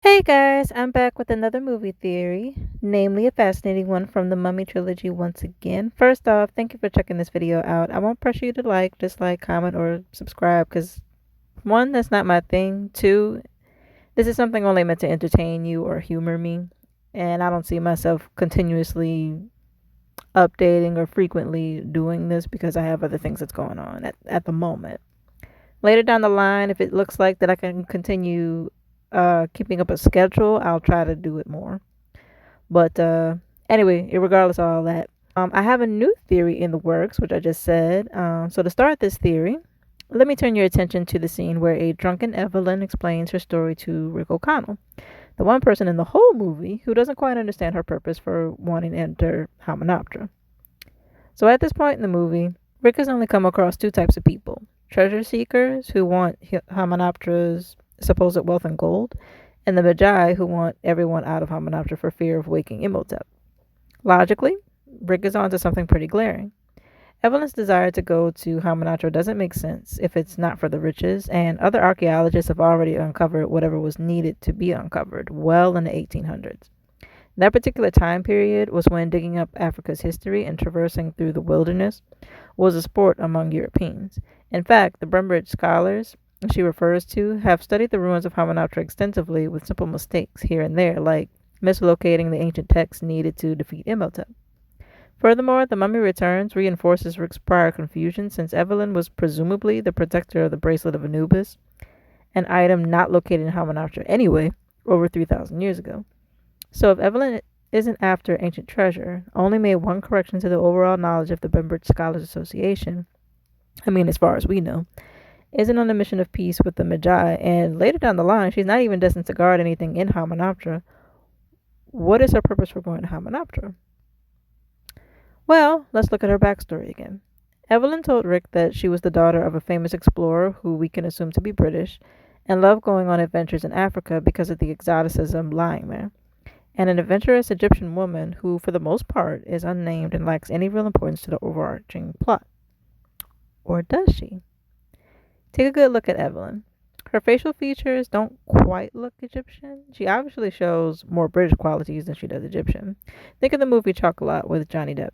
Hey guys, I'm back with another movie theory, namely a fascinating one from the Mummy trilogy once again. First off, thank you for checking this video out. I won't pressure you to like, dislike, comment, or subscribe because one, that's not my thing. Two, this is something only meant to entertain you or humor me, and I don't see myself continuously updating or frequently doing this because I have other things that's going on at the moment. Later down the line, if it looks like that I can continue keeping up a schedule, I'll try to do it more. But anyway, regardless of all that, I have a new theory in the works, which I just said. So to start this theory, let me turn your attention to the scene where a drunken Evelyn explains her story to Rick O'Connell, the one person in the whole movie who doesn't quite understand her purpose for wanting to enter Hamunaptra. So at this point in the movie, Rick has only come across two types of people: treasure seekers who want Hamunaptra's supposed wealth and gold, and the Magi who want everyone out of Hamunaptra for fear of waking Imhotep. Logically, Rick is onto something pretty glaring. Evelyn's desire to go to Hamunaptra doesn't make sense if it's not for the riches, and other archaeologists have already uncovered whatever was needed to be uncovered well in the 1800s. That particular time period was when digging up Africa's history and traversing through the wilderness was a sport among Europeans. In fact, the Brembridge scholars she refers to have studied the ruins of Hamunaptra extensively with simple mistakes here and there, like mislocating the ancient texts needed to defeat Imhotep. Furthermore, the Mummy Returns reinforces Rick's prior confusion since Evelyn was presumably the protector of the Bracelet of Anubis, an item not located in Hamunaptra anyway, over 3,000 years ago. So if Evelyn isn't after ancient treasure, only made one correction to the overall knowledge of the Brembridge Scholars Association, as far as we know, isn't on a mission of peace with the Magi, and later down the line, she's not even destined to guard anything in Hamunaptra. What is her purpose for going to Hamunaptra? Well, let's look at her backstory again. Evelyn told Rick that she was the daughter of a famous explorer who we can assume to be British and loved going on adventures in Africa because of the exoticism lying there, and an adventurous Egyptian woman who, for the most part, is unnamed and lacks any real importance to the overarching plot. Or does she? Take a good look at Evelyn. Her facial features don't quite look Egyptian. She obviously shows more British qualities than she does Egyptian. Think of the movie Chocolat with Johnny Depp.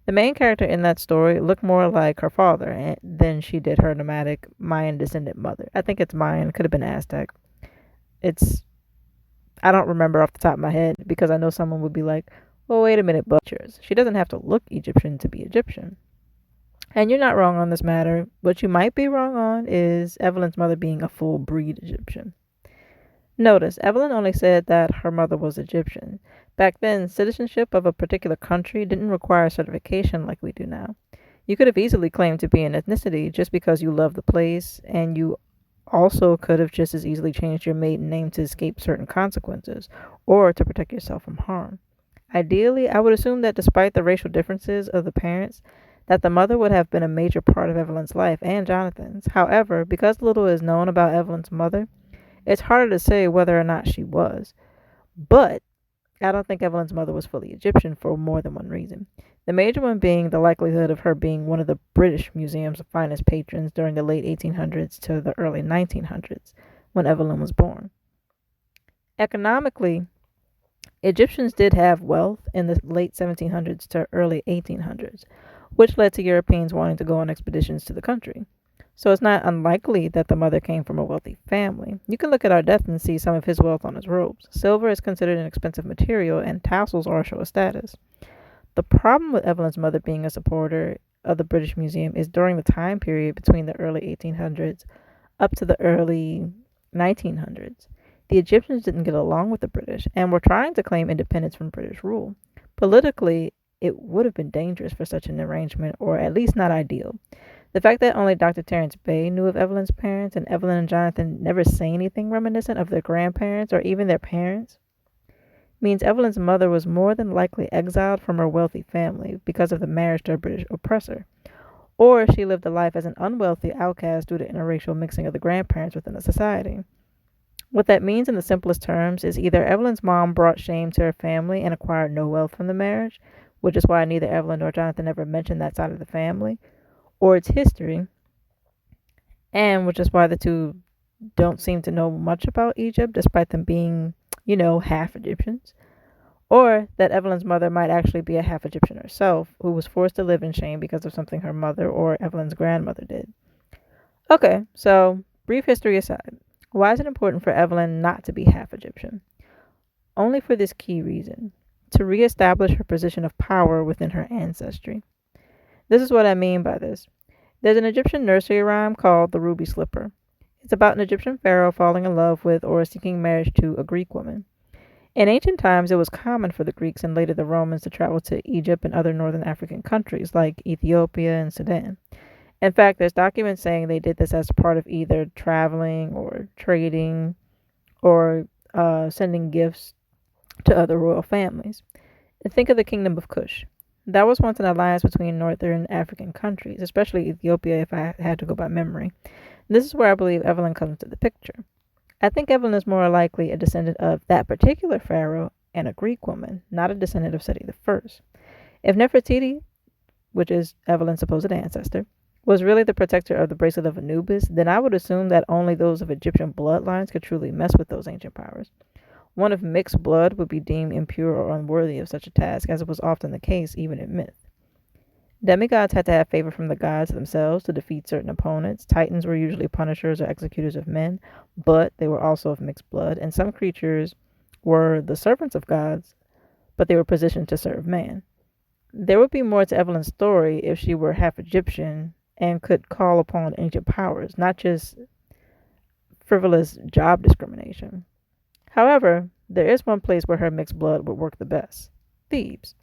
The main character in that story looked more like her father than she did her nomadic Mayan descendant mother. I think it's Mayan, could have been Aztec. It's I don't remember off the top of my head because I know someone would be like, well, wait a minute, but she doesn't have to look Egyptian to be Egyptian. And you're not wrong on this matter. What you might be wrong on is Evelyn's mother being a full breed Egyptian. Notice, Evelyn only said that her mother was Egyptian. Back then, citizenship of a particular country didn't require certification like we do now. You could have easily claimed to be an ethnicity just because you love the place, and you also could have just as easily changed your maiden name to escape certain consequences or to protect yourself from harm. Ideally, I would assume that despite the racial differences of the parents, that the mother would have been a major part of Evelyn's life and Jonathan's. However, because little is known about Evelyn's mother, it's harder to say whether or not she was. But I don't think Evelyn's mother was fully Egyptian for more than one reason. The major one being the likelihood of her being one of the British Museum's finest patrons during the late 1800s to the early 1900s, when Evelyn was born. Economically, Egyptians did have wealth in the late 1700s to early 1800s, which led to Europeans wanting to go on expeditions to the country. So it's not unlikely that the mother came from a wealthy family. You can look at our death and see some of his wealth on his robes. Silver is considered an expensive material, and tassels are a show of status. The problem with Evelyn's mother being a supporter of the British Museum is during the time period between the early 1800s up to the early 1900s. The Egyptians didn't get along with the British and were trying to claim independence from British rule. Politically, it would have been dangerous for such an arrangement, or at least not ideal. The fact that only Dr. Terence Bay knew of Evelyn's parents and Evelyn and Jonathan never say anything reminiscent of their grandparents or even their parents means Evelyn's mother was more than likely exiled from her wealthy family because of the marriage to a British oppressor, or she lived a life as an unwealthy outcast due to interracial mixing of the grandparents within the society. What that means in the simplest terms is either Evelyn's mom brought shame to her family and acquired no wealth from the marriage, which is why neither Evelyn nor Jonathan ever mentioned that side of the family, or it's history, and which is why the two don't seem to know much about Egypt, despite them being, half Egyptians. Or that Evelyn's mother might actually be a half Egyptian herself, who was forced to live in shame because of something her mother or Evelyn's grandmother did. Okay, so brief history aside, why is it important for Evelyn not to be half Egyptian? Only for this key reason: to reestablish her position of power within her ancestry. This is what I mean by this. There's an Egyptian nursery rhyme called The Ruby Slipper. It's about an Egyptian pharaoh falling in love with or seeking marriage to a Greek woman. In ancient times, it was common for the Greeks and later the Romans to travel to Egypt and other northern African countries like Ethiopia and Sudan. In fact, there's documents saying they did this as part of either traveling or trading or sending gifts to other royal families. Think of the Kingdom of Kush. That was once an alliance between northern African countries, especially Ethiopia if I had to go by memory. This is where I believe Evelyn comes into the picture. I think Evelyn is more likely a descendant of that particular pharaoh and a Greek woman, not a descendant of Seti I. If Nefertiti, which is Evelyn's supposed ancestor, was really the protector of the bracelet of Anubis, then I would assume that only those of Egyptian bloodlines could truly mess with those ancient powers. One of mixed blood would be deemed impure or unworthy of such a task, as it was often the case even in myth. Demigods had to have favor from the gods themselves to defeat certain opponents. Titans were usually punishers or executors of men, but they were also of mixed blood, and some creatures were the servants of gods, but they were positioned to serve man. There would be more to Evelyn's story if she were half Egyptian and could call upon ancient powers, not just frivolous job discrimination. However, there is one place where her mixed blood would work the best: Thebes.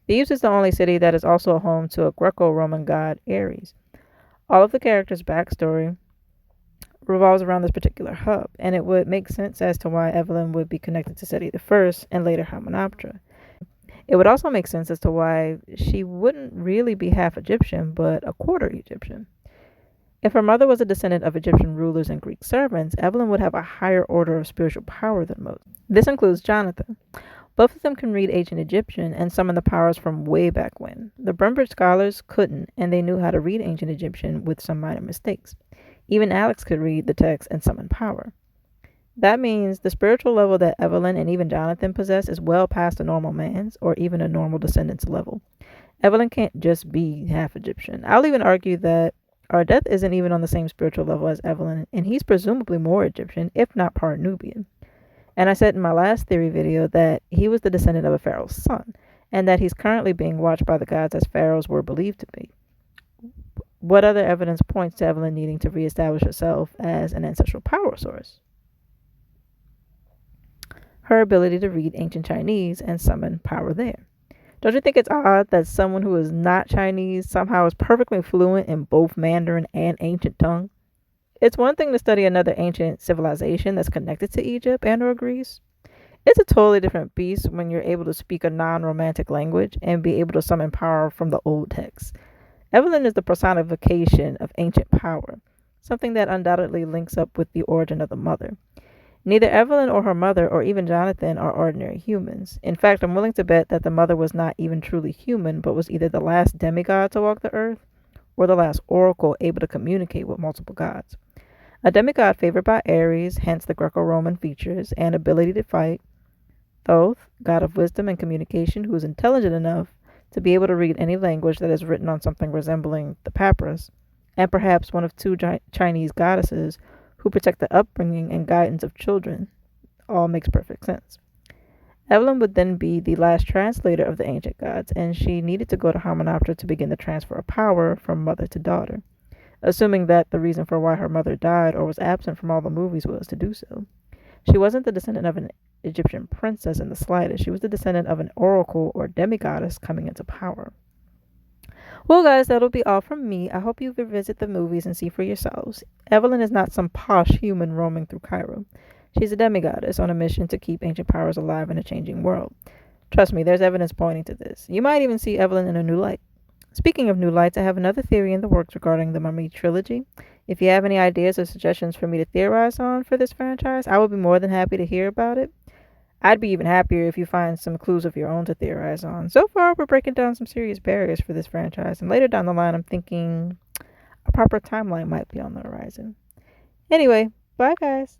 Thebes is the only city that is also home to a Greco-Roman god, Ares. All of the characters' backstory revolves around this particular hub, and it would make sense as to why Evelyn would be connected to Seti I and later Hamunaptra. It would also make sense as to why she wouldn't really be half Egyptian, but a quarter Egyptian. If her mother was a descendant of Egyptian rulers and Greek servants, Evelyn would have a higher order of spiritual power than most. This includes Jonathan. Both of them can read ancient Egyptian and summon the powers from way back when. The Brembridge scholars couldn't, and they knew how to read ancient Egyptian with some minor mistakes. Even Alex could read the text and summon power. That means the spiritual level that Evelyn and even Jonathan possess is well past a normal man's or even a normal descendant's level. Evelyn can't just be half Egyptian. I'll even argue that Ardeth isn't even on the same spiritual level as Evelyn, and he's presumably more Egyptian, if not part Nubian. And I said in my last theory video that he was the descendant of a pharaoh's son, and that he's currently being watched by the gods as pharaohs were believed to be. What other evidence points to Evelyn needing to reestablish herself as an ancestral power source? Her ability to read ancient Chinese and summon power there. Don't you think it's odd that someone who is not Chinese somehow is perfectly fluent in both Mandarin and ancient tongue? It's one thing to study another ancient civilization that's connected to Egypt and or Greece. It's a totally different beast when you're able to speak a non-romantic language and be able to summon power from the old texts. Evelyn is the personification of ancient power, something that undoubtedly links up with the origin of the mother. Neither Evelyn or her mother or even Jonathan are ordinary humans. In fact, I'm willing to bet that the mother was not even truly human, but was either the last demigod to walk the earth or the last oracle able to communicate with multiple gods. A demigod favored by Ares, hence the Greco-Roman features and ability to fight. Thoth, god of wisdom and communication, who is intelligent enough to be able to read any language that is written on something resembling the papyrus. And perhaps one of two Chinese goddesses who protect the upbringing and guidance of children. All makes perfect sense. Evelyn would then be the last translator of the ancient gods, and she needed to go to Hamunaptra to begin the transfer of power from mother to daughter, assuming that the reason for why her mother died or was absent from all the movies was to do so. She wasn't the descendant of an Egyptian princess in the slightest. She was the descendant of an oracle or demigoddess coming into power. Well, guys, that'll be all from me. I hope you revisit the movies and see for yourselves. Evelyn is not some posh human roaming through Cairo. She's a demigoddess on a mission to keep ancient powers alive in a changing world. Trust me, there's evidence pointing to this. You might even see Evelyn in a new light. Speaking of new lights, I have another theory in the works regarding the Mummy trilogy. If you have any ideas or suggestions for me to theorize on for this franchise, I would be more than happy to hear about it. I'd be even happier if you find some clues of your own to theorize on. So far, we're breaking down some serious barriers for this franchise, and later down the line, I'm thinking a proper timeline might be on the horizon. Anyway, Bye, guys.